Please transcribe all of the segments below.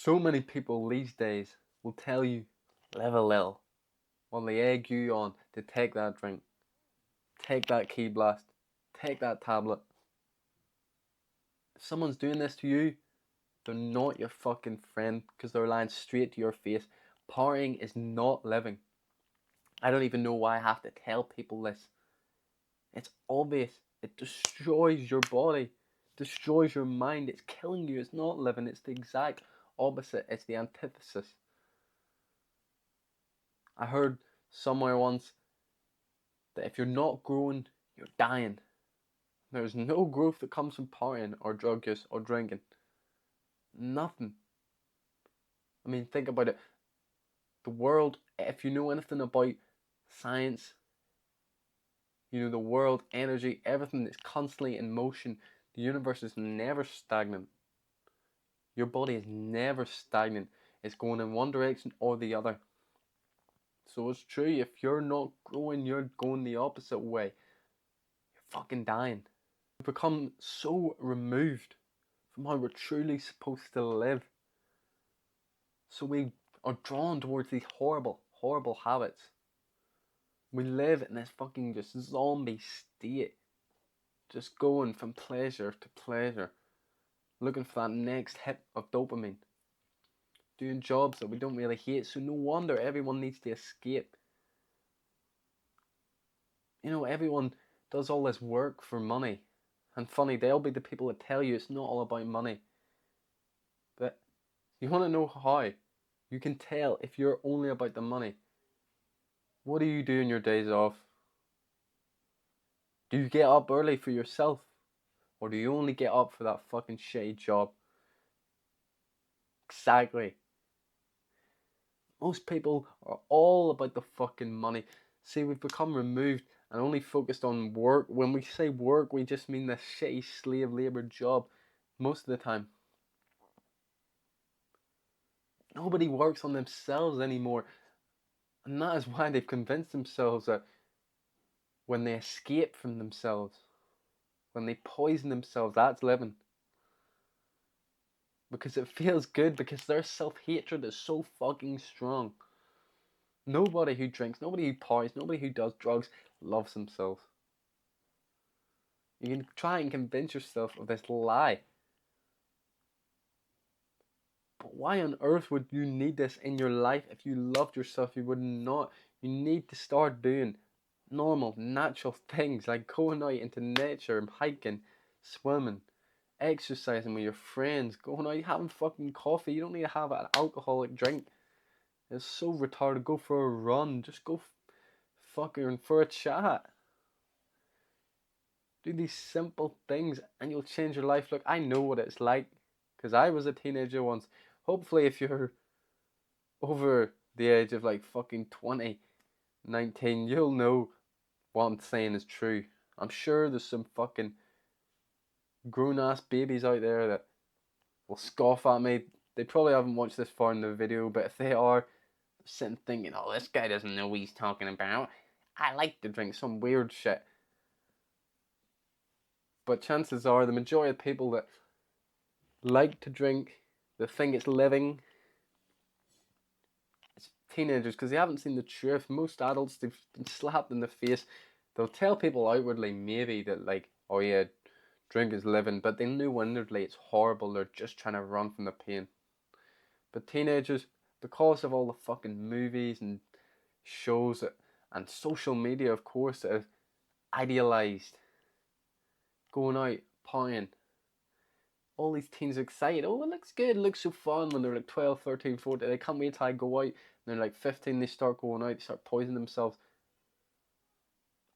So many people these days will tell you, live a little, while they egg you on to take that drink, take that key blast, take that tablet. If someone's doing this to you, they're not your fucking friend because they're lying straight to your face. Partying is not living. I don't even know why I have to tell people this. It's obvious. It destroys your body, destroys your mind. It's killing you. It's not living. It's the exact opposite. It's the antithesis. I heard somewhere once that if you're not growing, you're dying. There's no growth that comes from partying or drug use or drinking. Nothing. I mean, think about it. The world, if you know anything about science, you know the world, energy, everything is constantly in motion. The universe is never stagnant. Your body is never stagnant. It's going in one direction or the other. So it's true, if you're not growing, you're going the opposite way. You're fucking dying. We've become so removed from how we're truly supposed to live. So we are drawn towards these horrible, horrible habits. We live in this fucking just zombie state. Just going from pleasure to pleasure. Looking for that next hit of dopamine. Doing jobs that we don't really hate. So no wonder everyone needs to escape. You know, everyone does all this work for money. And funny, they'll be the people that tell you it's not all about money. But you want to know how? You can tell if you're only about the money. What do you do in your days off? Do you get up early for yourself? Or do you only get up for that fucking shitty job? Exactly. Most people are all about the fucking money. See, we've become removed and only focused on work. When we say work, we just mean this shitty slave labor job most of the time. Nobody works on themselves anymore. And that is why they've convinced themselves that when they escape from themselves, when they poison themselves, that's living. Because it feels good, because their self-hatred is so fucking strong. Nobody who drinks, nobody who parties, nobody who does drugs loves themselves. You can try and convince yourself of this lie. But why on earth would you need this in your life? If you loved yourself, you would not. You need to start doing normal, natural things like going out into nature, hiking, swimming, exercising with your friends, going out having fucking coffee. You don't need to have an alcoholic drink. It's so retarded. Go for a run. Just go fucking for a chat. Do these simple things and you'll change your life. Look, I know what it's like because I was a teenager once. Hopefully, if you're over the age of like fucking 20, 19, you'll know what I'm saying is true. I'm sure there's some fucking grown ass babies out there that will scoff at me. They probably haven't watched this far in the video, but if they are, they're sitting thinking, oh, this guy doesn't know what he's talking about. I like to drink some weird shit. But chances are the majority of people that like to drink, that think it's living, it's teenagers because they haven't seen the truth. Most adults, they've been slapped in the face. They'll tell people outwardly maybe that like, oh yeah, drink is living, but they know inwardly it's horrible. They're just trying to run from the pain. But teenagers, because of all the fucking movies and shows that, and social media, of course, that have idealized going out, partying. All these teens are excited. Oh, it looks good. It looks so fun when they're like 12, 13, 14. They can't wait till I go out. And they're like 15, they start going out, they start poisoning themselves.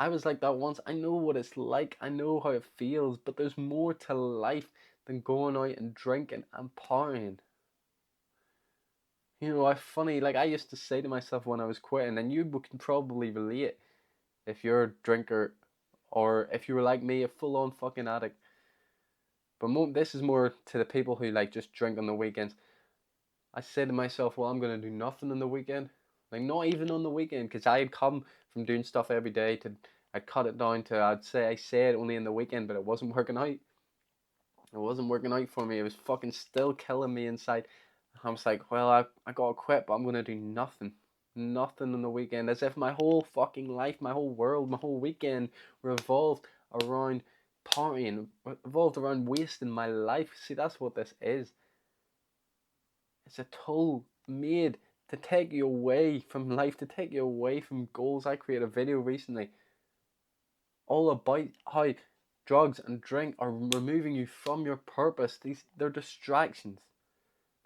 I was like that once. I know what it's like. I know how it feels. But there's more to life than going out and drinking and partying. You know, I funny, like I used to say to myself when I was quitting, and you can probably relate if you're a drinker or if you were like me, a full on fucking addict. But this is more to the people who like just drink on the weekends. I said to myself, well, I'm going to do nothing on the weekend. Like, not even on the weekend, because I had come from doing stuff every day to, I cut it down to, I said only in the weekend, but it wasn't working out. It wasn't working out for me. It was fucking still killing me inside. I was like, well, I gotta quit, but I'm gonna do nothing. Nothing on the weekend. As if my whole fucking life, my whole world, my whole weekend revolved around partying, revolved around wasting my life. See, that's what this is. It's a tool made to take you away from life, to take you away from goals. I created a video recently all about how drugs and drink are removing you from your purpose. They're distractions.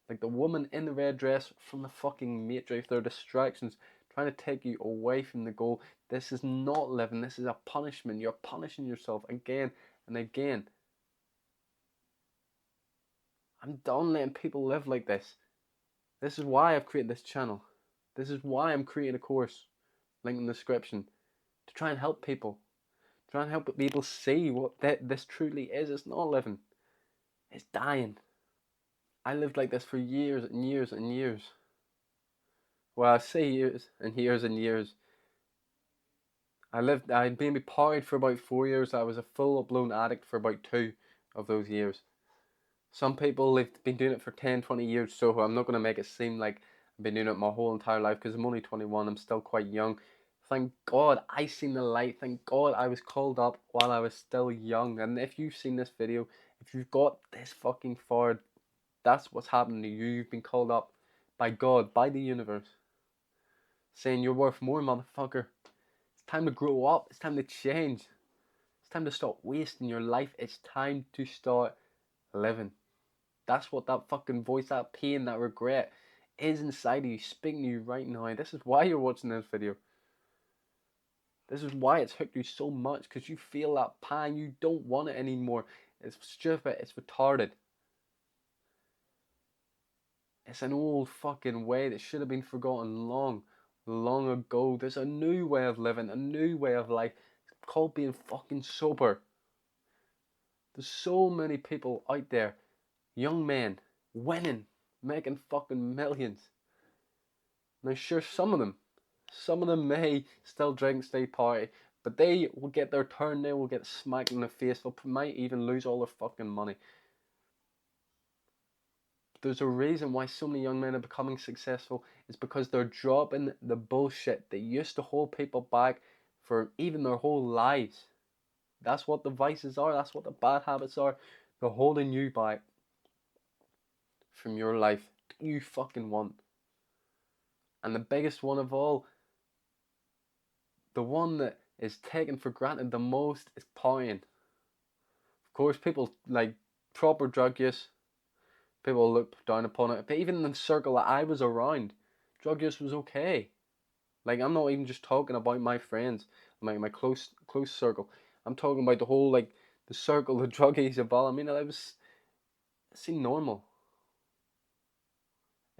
Like the woman in the red dress from the fucking Matrix, they're distractions trying to take you away from the goal. This is not living, this is a punishment. You're punishing yourself again and again. I'm done letting people live like this. This is why I've created this channel. This is why I'm creating a course, link in the description, to try and help people. Try and help people see what this truly is. It's not living, it's dying. I lived like this for years and years and years. Well, I say years and years and years. I'd been partied for about 4 years. I was a full-blown addict for about 2 of those years. Some people, they've been doing it for 10, 20 years, so I'm not going to make it seem like I've been doing it my whole entire life, because I'm only 21, I'm still quite young. Thank God I seen the light. Thank God I was called up while I was still young. And if you've seen this video, if you've got this fucking far, that's what's happened to you. You've been called up by God, by the universe, saying you're worth more, motherfucker. It's time to grow up. It's time to change. It's time to stop wasting your life. It's time to start living. That's what that fucking voice, that pain, that regret is inside of you, speaking to you right now. This is why you're watching this video. This is why it's hooked you so much, because you feel that pain. You don't want it anymore. It's stupid. It's retarded. It's an old fucking way that should have been forgotten long, long ago. There's a new way of living, a new way of life. It's called being fucking sober. There's so many people out there, young men, winning, making fucking millions. Now, sure, some of them may still drink, stay party, but they will get their turn. They will get smacked in the face. They might even lose all their fucking money. There's a reason why so many young men are becoming successful. It's because they're dropping the bullshit that used to hold people back for even their whole lives. That's what the vices are. That's what the bad habits are. They're holding you back from your life that you fucking want. And the biggest one of all, the one that is taken for granted the most, is partying. Of course, people like proper drug use, people look down upon it. But even in the circle that I was around, drug use was okay. Like, I'm not even just talking about my friends, my close circle. I'm talking about the whole, like, the circle, the druggies of all. I mean, it seemed normal.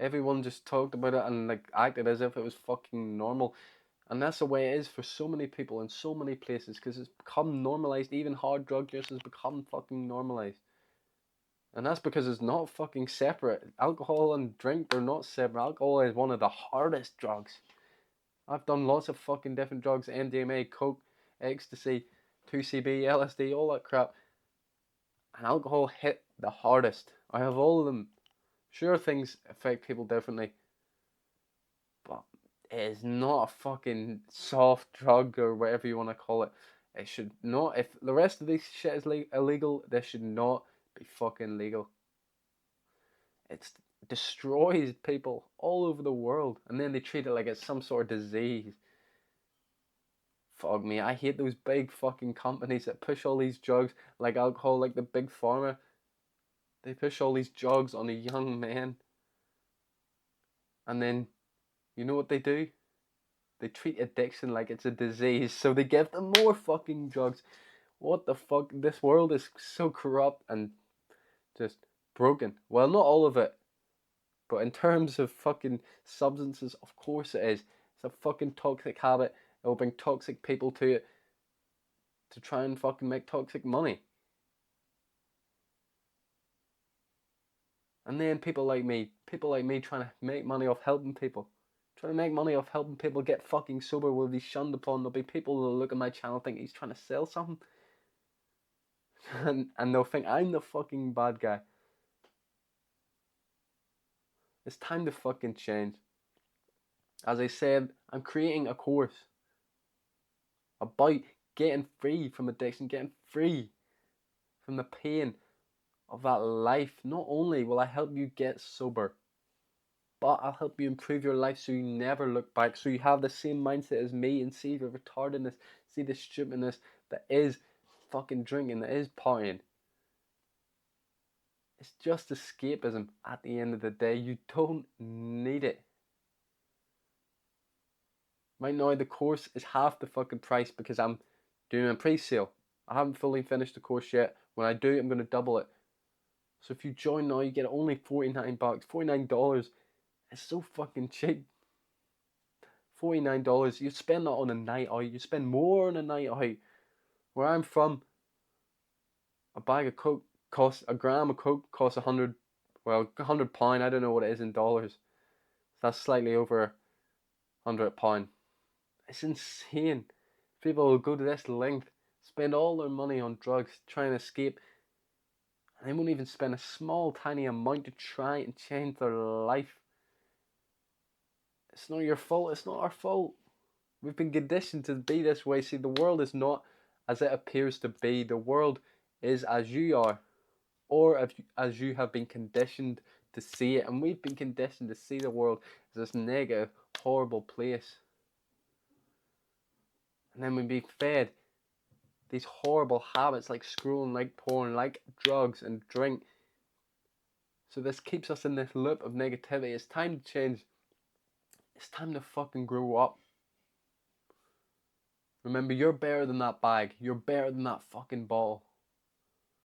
Everyone just talked about it and like acted as if it was fucking normal. And that's the way it is for so many people in so many places, because it's become normalized. Even hard drug use has become fucking normalized. And that's because it's not fucking separate. Alcohol and drink, they're not separate. Alcohol is one of the hardest drugs. I've done lots of fucking different drugs: MDMA, coke, ecstasy, 2CB, LSD, all that crap. And alcohol hit the hardest. I have all of them. Sure, things affect people differently, but it is not a fucking soft drug or whatever you want to call it. It should not. If the rest of this shit is illegal, this should not be fucking legal. It destroys people all over the world, and then they treat it like it's some sort of disease. Fuck me, I hate those big fucking companies that push all these drugs like alcohol, like the big pharma. They push all these drugs on the young men, and then you know what they do? They treat addiction like it's a disease, so they give them more fucking drugs. What the fuck? This world is so corrupt and just broken. Well, not all of it, but in terms of fucking substances, of course it is. It's a fucking toxic habit. It will bring toxic people to it to try and fucking make toxic money. And then people like me trying to make money off helping people. Trying to make money off helping people get fucking sober will be shunned upon. There'll be people who'll look at my channel think he's trying to sell something. And they'll think I'm the fucking bad guy. It's time to fucking change. As I said, I'm creating a course about getting free from addiction, getting free from the pain of that life. Not only will I help you get sober, but I'll help you improve your life so you never look back, so you have the same mindset as me and see the retardedness, see the stupidness that is fucking drinking, that is partying. It's just escapism at the end of the day. You don't need it. Right now, the course is half the fucking price because I'm doing a pre-sale. I haven't fully finished the course yet. When I do, I'm going to double it. So if you join now, you get only $49. $49. It's so fucking cheap. $49. You spend that on a night out. You spend more on a night out. Where I'm from, a bag of coke costs, a gram of coke costs £100. I don't know what it is in dollars. That's slightly over £100. It's insane. People will go to this length, spend all their money on drugs, try and escape, and they won't even spend a small, tiny amount to try and change their life. It's not your fault. It's not our fault. We've been conditioned to be this way. See, the world is not as it appears to be. The world is as you are, or as you have been conditioned to see it. And we've been conditioned to see the world as this negative, horrible place. And then we've been fed these horrible habits like scrolling, like porn, like drugs and drink. So this keeps us in this loop of negativity. It's time to change. It's time to fucking grow up. Remember, you're better than that bag. You're better than that fucking ball.